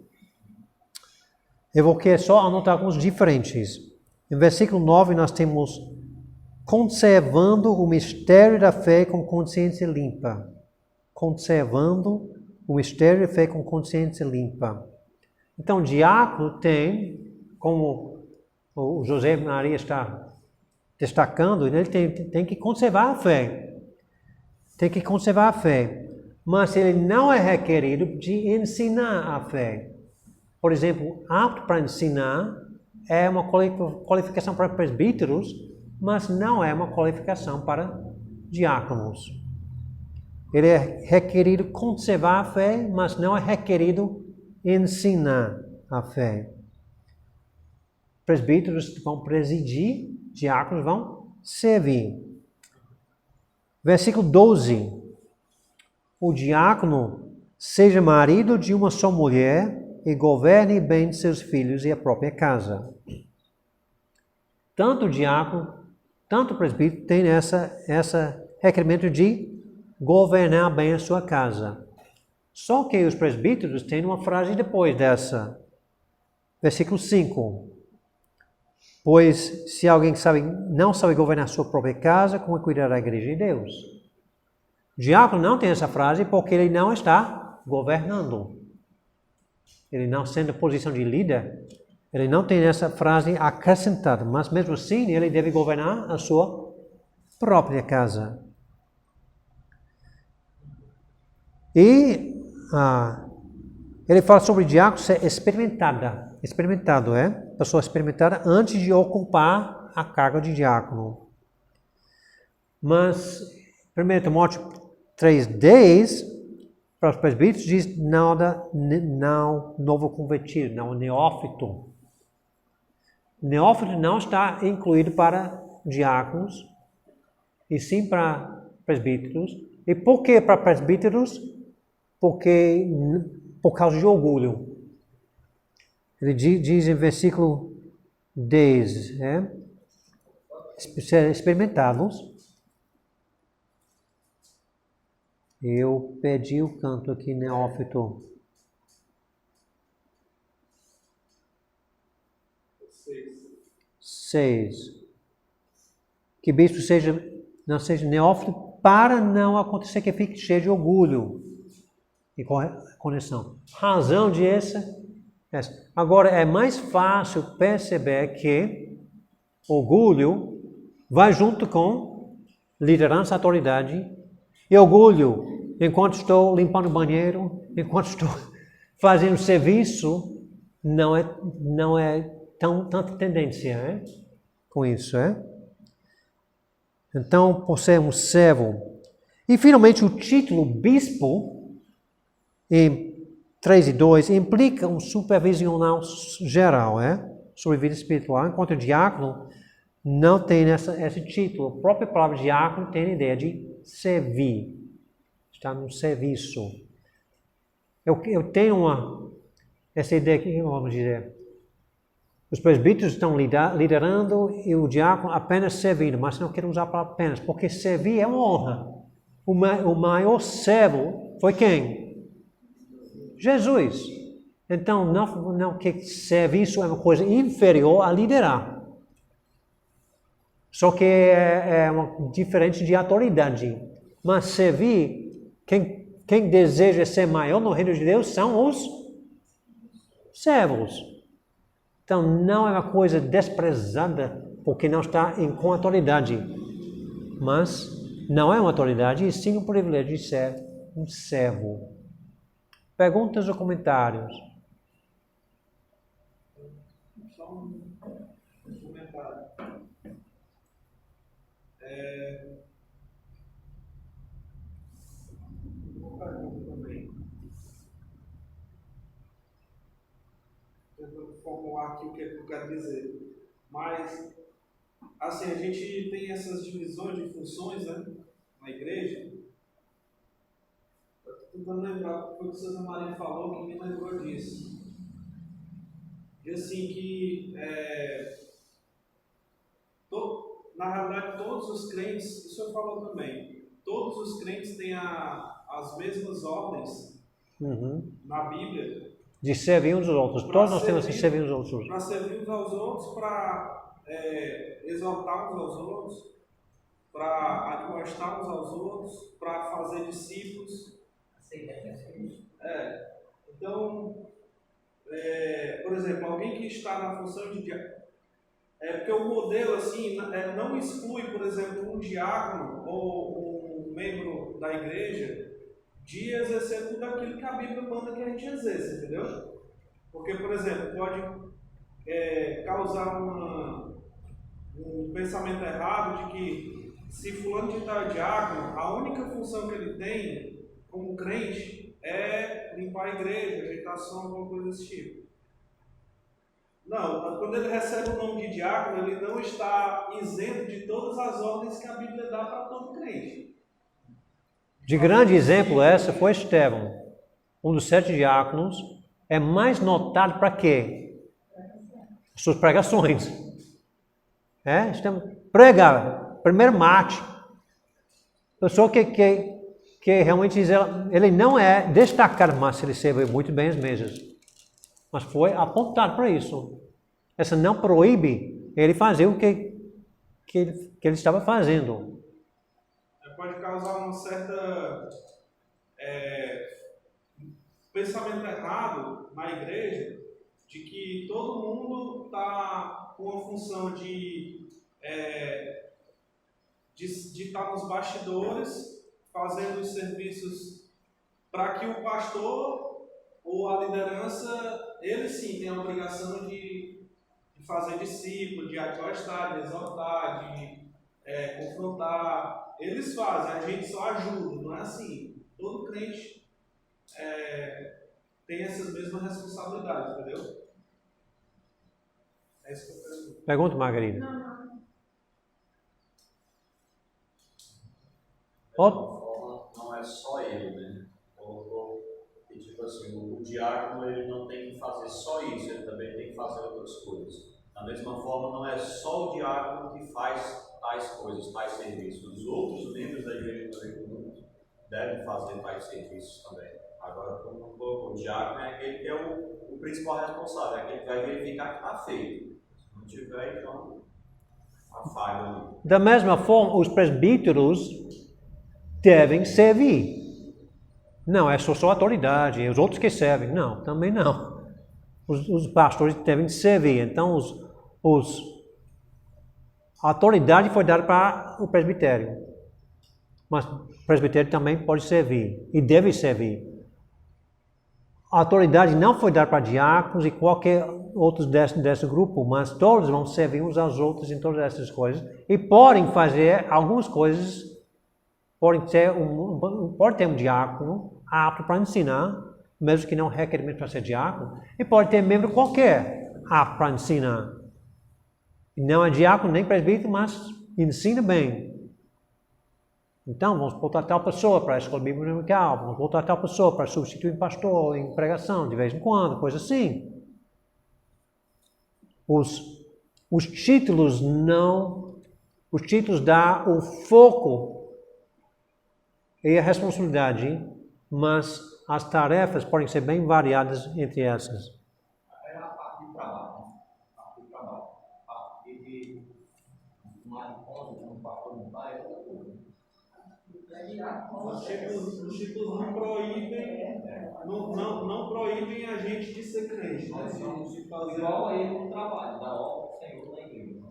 Eu vou querer só anotar alguns diferentes. Em versículo 9 nós temos conservando o mistério da fé com consciência limpa. Conservando o mistério da fé com consciência limpa. Então, o diácono tem, como o José Maria está destacando, ele tem que conservar a fé. Tem que conservar a fé. Mas ele não é requerido de ensinar a fé. Por exemplo, apto para ensinar é uma qualificação para presbíteros, mas não é uma qualificação para diáconos. Ele é requerido conservar a fé, mas não é requerido ensinar a fé. Presbíteros vão presidir, diáconos vão servir. Versículo 12. O diácono seja marido de uma só mulher e governe bem seus filhos e a própria casa. Tanto o diácono, tanto o presbítero tem essa requerimento de governar bem a sua casa. Só que os presbíteros têm uma frase depois dessa. Versículo 5. Pois se alguém não sabe governar a sua própria casa, como cuidar da igreja de Deus? O diácono não tem essa frase porque ele não está governando. Ele não sendo posição de líder, ele não tem essa frase acrescentada. Mas mesmo assim, ele deve governar a sua própria casa. E ele fala sobre diácono ser experimentado, pessoa experimentada antes de ocupar a carga de diácono. Mas 1 Timóteo 3:10 para os presbíteros diz não novo convertido, não neófito. Neófito não está incluído para diáconos e sim para presbíteros. E por que para presbíteros? Porque por causa de orgulho. Ele diz em versículo 10, experimentados. Eu perdi o canto aqui, neófito. 6. Que bispo não seja neófito para não acontecer que fique cheio de orgulho e conexão. Razão de essa. Agora, é mais fácil perceber que orgulho vai junto com liderança, autoridade. E orgulho, enquanto estou limpando o banheiro, enquanto estou fazendo serviço, não é tanta tendência com isso. Então, por ser um servo. E finalmente o título bispo, em 3 e 2, implica um supervisional geral, sobre a vida espiritual, enquanto o diácono não tem esse título. A própria palavra diácono tem a ideia de servir, está no serviço. Eu tenho essa ideia que, vamos dizer, os presbíteros estão liderando e o diácono apenas servindo, mas não quero usar a palavra apenas, porque servir é uma honra. O maior servo foi quem? Jesus. Então, não que serviço é uma coisa inferior a liderar. Só que é uma diferença de autoridade. Mas servir, quem deseja ser maior no reino de Deus são os servos. Então, não é uma coisa desprezada porque não está com autoridade. Mas não é uma autoridade, e sim um privilégio de ser um servo. Perguntas ou comentários? Só um comentário. Uma pergunta também. Tentando formular aqui o que eu quero dizer. Mas, assim, a gente tem essas divisões de funções, na igreja. Tentando lembrar o que o César Maria falou, que me lembrou disso. E assim que, na realidade, todos os crentes, o senhor falou também, todos os crentes têm as mesmas ordens na Bíblia. De servir uns aos outros. Todos nós temos que servir uns aos outros. Para servir uns aos outros, para exaltar uns aos outros, para admoestar uns aos outros, para fazer discípulos. Então, por exemplo, alguém que está na função de diácono, porque o modelo assim não exclui, por exemplo, um diácono ou um membro da igreja de exercer tudo aquilo que a Bíblia manda que a gente exerça, entendeu? Porque, por exemplo, pode causar um pensamento errado de que se fulano de tal é diácono, a única função que ele tem como crente é limpar a igreja, ajeitar som, alguma coisa desse tipo. Não, quando ele recebe o nome de diácono, ele não está isento de todas as ordens que a Bíblia dá para todo crente. De grande exemplo, essa foi Estevão, um dos 7 diáconos, é mais notado para quê? Suas pregações. Prega, primeiro mate. Pessoa que realmente ele não é destacado, mas ele serve muito bem as mesas. Mas foi apontado para isso. Essa não proíbe ele fazer o que ele estava fazendo. Pode causar uma certa pensamento errado na igreja de que todo mundo está com a função de estar nos bastidores fazendo os serviços para que o pastor ou a liderança, ele sim tem a obrigação de fazer discípulo, de admoestar, de exaltar, de confrontar. Eles fazem, a gente só ajuda, não é assim. Todo crente tem essas mesmas responsabilidades, entendeu? É isso que eu pergunto. Pergunta, Margarida. Não. Não é só ele, né? E tipo assim, o diácono ele não tem que fazer só isso, ele também tem que fazer outras coisas. Da mesma forma, não é só o diácono que faz tais coisas, tais serviços. Os outros membros da igreja também devem fazer tais serviços também. Agora, como o diácono é aquele que é o principal responsável, é aquele que vai verificar que está feito. Se não tiver, então A falha ali. Da mesma forma, os presbíteros devem servir. Não, é só autoridade, os outros que servem. Não, também não. Os pastores devem servir. Então, a autoridade foi dada para o presbitério. Mas o presbitério também pode servir e deve servir. A autoridade não foi dada para diáconos e qualquer outro desse grupo, mas todos vão servir uns aos outros em todas essas coisas e podem fazer algumas coisas. Pode ter um diácono apto para ensinar, mesmo que não requerimento para ser diácono, e pode ter membro qualquer apto para ensinar. Não é diácono nem presbítero, mas ensina bem. Então, vamos botar tal pessoa para a escola bíblica dominical, vamos botar tal pessoa para substituir pastor em pregação, de vez em quando, coisa assim. Os títulos dão o foco e a responsabilidade, mas as tarefas podem ser bem variadas entre essas. É a parte de trabalho, né? A parte de trabalho. A parte de tomar de conta, de um pastor não vai, é outra coisa. Os títulos não proíbem, não proíbem a gente de ser crente, né? De fazer... Igual a ele no trabalho, da obra do Senhor na igreja.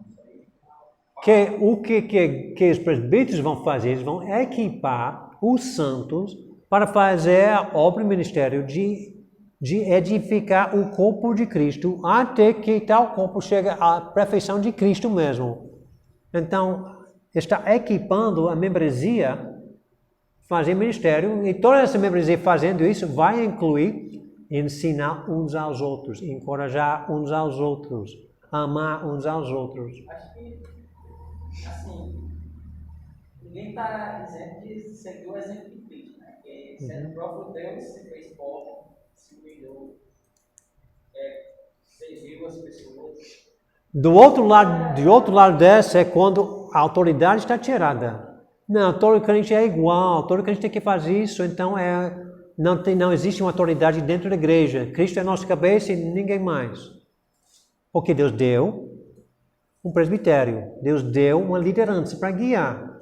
O que os presbíteros vão fazer? Eles vão equipar os santos para fazer a obra e ministério de edificar o corpo de Cristo até que tal corpo chegue à perfeição de Cristo mesmo. Então, está equipando a membresia fazer ministério, e toda essa membresia fazendo isso vai incluir ensinar uns aos outros, encorajar uns aos outros, amar uns aos outros. Acho que, assim, ninguém está isento de seguir o exemplo de Cristo, né? Porque sendo o próprio Deus, se fez pobre, se humilhou, serviu as pessoas. Do outro lado dessa é quando a autoridade está tirada. Não, todo crente é igual, todo crente tem que fazer isso, então não existe uma autoridade dentro da igreja. Cristo é a nossa cabeça e ninguém mais. Porque Deus deu um presbitério, Deus deu uma liderança para guiar.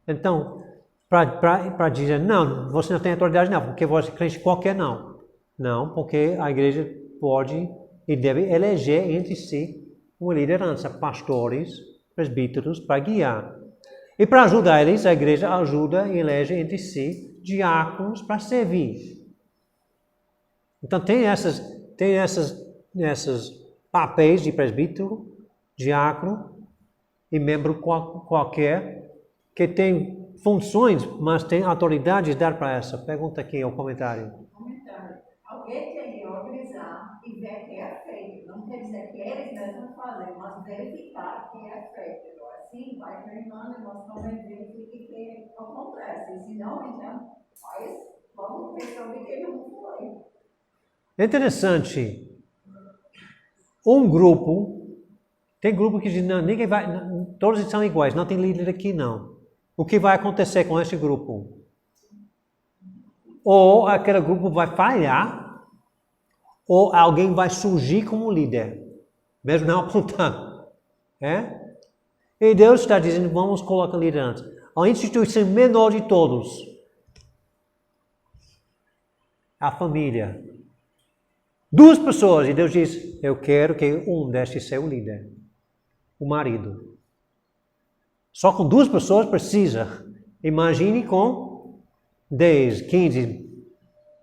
Então, para dizer, não, você não tem autoridade não, porque você é crente qualquer não. Não, porque a igreja pode e deve eleger entre si uma liderança, pastores, presbíteros, para guiar. E para ajudar eles, a igreja ajuda e elege entre si diáconos para servir. Então tem esses papéis de presbítero, diácono e membro qualquer que tem funções, mas tem autoridade dar para essa. Pergunta aqui, o comentário. Alguém tem que organizar e ver que é feito. Não quer dizer que eles mesmos fazem, mas verificar que é feito. Assim, vai treinando e mostrando que acontece. Se não, então, vamos pensar que ele não foi. É interessante. Tem grupo que diz, não, ninguém vai, todos são iguais, não tem líder aqui não. O que vai acontecer com esse grupo? Ou aquele grupo vai falhar, ou alguém vai surgir como líder, mesmo não apontando. E Deus está dizendo, vamos colocar liderança. A instituição menor de todos, a família. 2 pessoas, e Deus diz, eu quero que um deixe ser o líder, o marido. Só com 2 pessoas precisa. Imagine com 10, 15,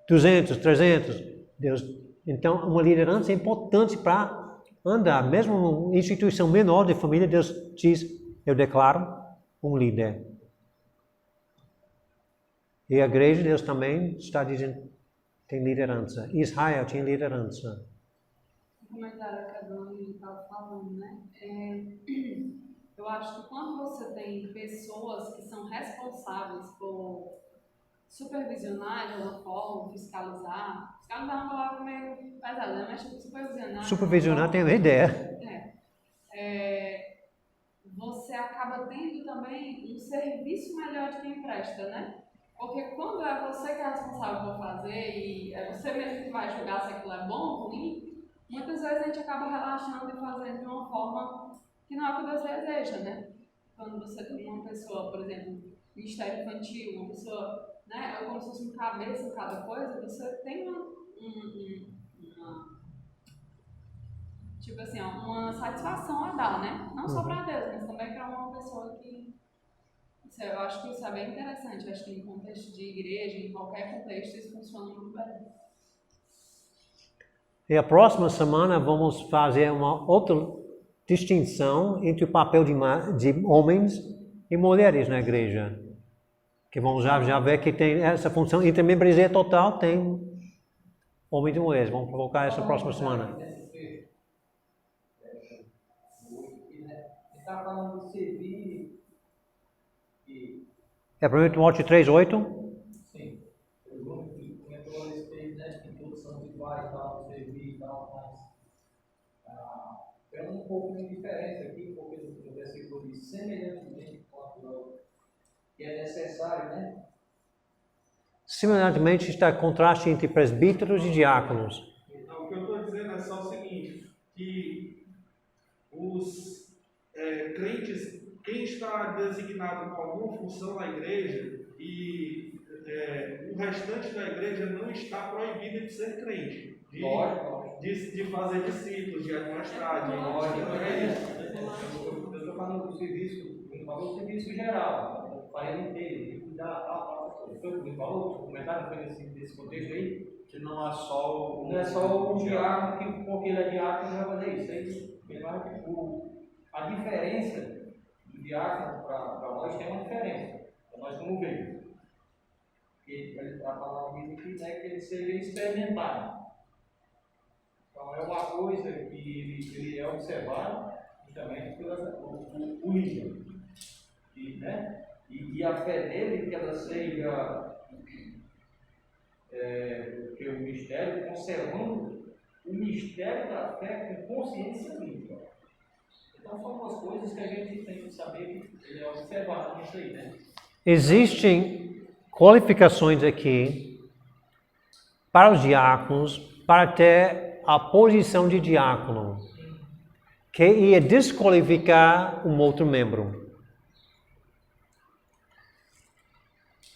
200, 300. Deus, então, uma liderança é importante para andar. Mesmo uma instituição menor de família, Deus diz, eu declaro um líder. E a igreja, Deus também está dizendo, tem liderança. Israel tinha liderança. O comentário que a Dani estava falando, né? Eu acho que quando você tem pessoas que são responsáveis por supervisionar de alguma forma, fiscalizar é uma palavra meio pesada, né? Mas tipo, supervisionar. Supervisionar tem uma ideia. Você acaba tendo também um serviço melhor de quem presta, né? Porque quando é você que é responsável por fazer e é você mesmo que vai julgar se aquilo é bom ou ruim, muitas vezes a gente acaba relaxando e fazendo de uma forma que não é o que Deus deseja, né? Quando você tem uma pessoa, por exemplo, ministério infantil, uma pessoa, né, é como se fosse um cabeça em cada coisa, você tem tipo assim, uma satisfação a dar, né? Não só para Deus, mas também para uma pessoa que... Eu acho que isso é bem interessante. Eu acho que em contexto de igreja, em qualquer contexto, isso funciona muito bem. E a próxima semana vamos fazer uma outra distinção entre o papel de homens e mulheres na igreja. Que vamos já ver que tem essa função, entre a membresia total tem homens e mulheres. Vamos colocar essa próxima semana. Está falando de servir e... É 1 Timóteo 3:8? Sim. Eu comentou a respeito, né, que todos são iguais, tal, servir e tal, mas tem um pouco de diferença aqui, porque no versículo diz semelhantemente quanto que é necessário, né? Semelhantemente está contraste entre presbíteros e diáconos. Então, o que eu estou dizendo é só o seguinte, que os crentes, quem está designado com alguma função na igreja e o restante da igreja não está proibido de ser crente, de fazer discípulos, de administrar, de Eu estou falando do serviço, ele falou do serviço geral, o parede inteiro, de cuidar, tal, foi o que ele falou, o comentário foi nesse contexto aí? Que não é só Não é só o diácono, que porque ele é diácono, vai fazer isso. Aí, a diferença do diácono para nós tem uma diferença, para nós como veio. A palavra diz aqui, né, que ele seja experimentado. Então é uma coisa que ele é observado justamente pelo líder. E a fé dele, que ela seja que o mistério, conservando o mistério da fé com consciência limpa. Então são duas coisas que a gente tem que saber que ele é observado nisso aí, né? Existem qualificações aqui para os diáconos para ter a posição de diácono, que ia desqualificar um outro membro.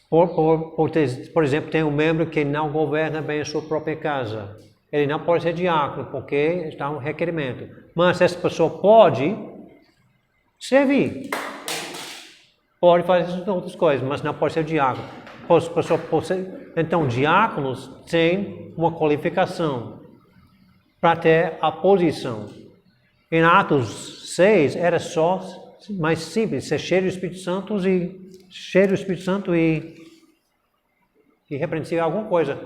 Por exemplo, tem um membro que não governa bem a sua própria casa. Ele não pode ser diácono, porque está um requerimento. Mas essa pessoa pode servir. Pode fazer outras coisas, mas não pode ser diácono. Então, diáconos têm uma qualificação para ter a posição. Em Atos 6 era só mais simples, ser cheio do Espírito Santo e repreensível alguma coisa.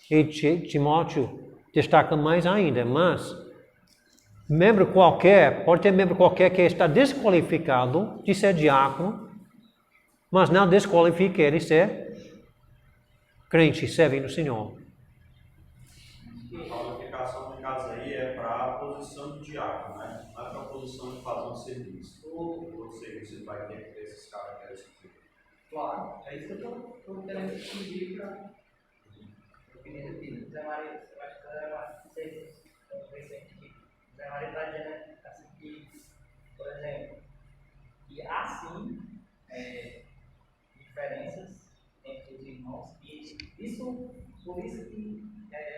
E Timóteo destaca mais ainda, mas membro qualquer, pode ter membro qualquer que está desqualificado de ser diácono, mas não desqualifica ele de ser crente, servindo o Senhor. A qualificação no caso aí é para a posição de diácono, né? Não é para a posição de fazer um serviço. Ou seja, você vai ter que ter esses características. Claro, é isso que eu estou querendo pedir para o Benedito. Zé Maria, eu acho que Zé Maria está dizendo assim que, por exemplo, que há sim diferenças entre os irmãos e por isso que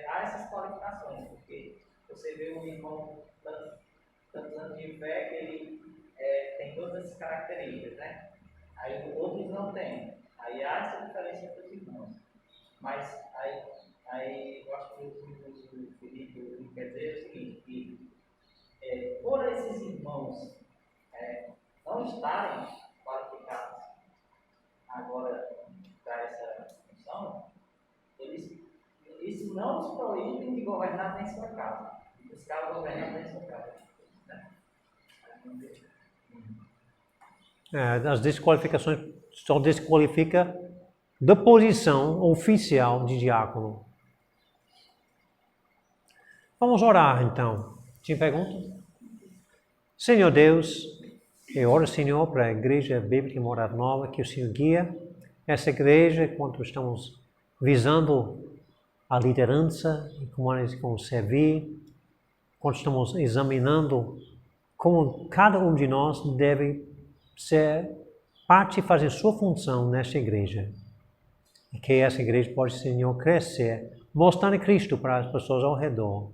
há essas qualificações, porque você vê um irmão tantos anos de fé que ele tem todas essas características, né? Aí outros não têm. Aí há essa diferença entre os irmãos. Mas aí eu acho que o Felipe quer dizer o seguinte, que por esses irmãos não estarem qualificados agora para essa função, isso não os proíbe de governar nem sua casa. Os caras governam nem sua casa. Né? As desqualificações só desqualifica da posição oficial de diácono. Vamos orar então. Tinha pergunta? Senhor Deus, eu oro, Senhor, para a Igreja Bíblica Morada Nova, que o Senhor guia essa igreja enquanto estamos visando a liderança e como eles vão servir, quando estamos examinando como cada um de nós deve ser parte e fazer sua função nesta igreja. E que essa igreja pode, Senhor, crescer, mostrando Cristo para as pessoas ao redor.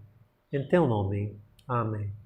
Em teu nome. Amém.